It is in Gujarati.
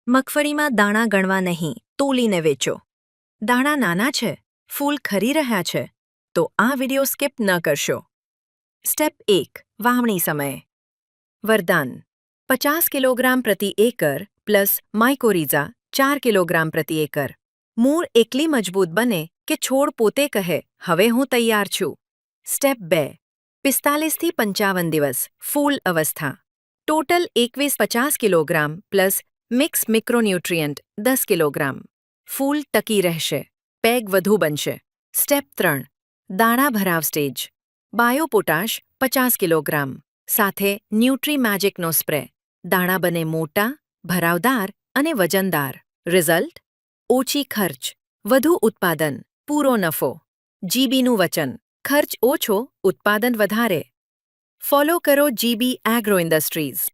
મગફળીમાં દાણા ગણવા નહીં, તોલીને વેચો. દાણા નાના છે, ફૂલ ખરી રહ્યા છે, તો આ વિડિયો સ્કીપ ન કરશો. સ્ટેપ 1. વાવણી સમયે. વરદાન: 50 કિલોગ્રામ પ્રતિ એકર પ્લસ માઇકોરીઝા 4 કિલોગ્રામ પ્રતિ એકર. મૂળ એટલી મજબૂત બને કે છોડ પોતે કહે, હવે હું તૈયાર છું. સ્ટેપ 2. 45 થી 55 દિવસ ફૂલ અવસ્થા. Total 21-50 kilogram plus mix micronutrient 10 kilogram. ફૂલ ટકી રહેશે, પેગ વધુ બનશે. સ્ટેપ 3. દાણા ભરાવ સ્ટેજ. બાયોપોટાશ 50 કિલોગ્રામ સાથે ન્યુટ્રીમેજિકનો સ્પ્રે. દાણા બને મોટા, ભરાવદાર અને વજનદાર. રિઝલ્ટ: ઓછી ખર્ચ, વધુ ઉત્પાદન, પૂરો નફો. જીબીનું વચન: ખર્ચ ઓછો, ઉત્પાદન વધારે. ફોલો કરો જીબી એગ્રો ઇન્ડસ્ટ્રીઝ.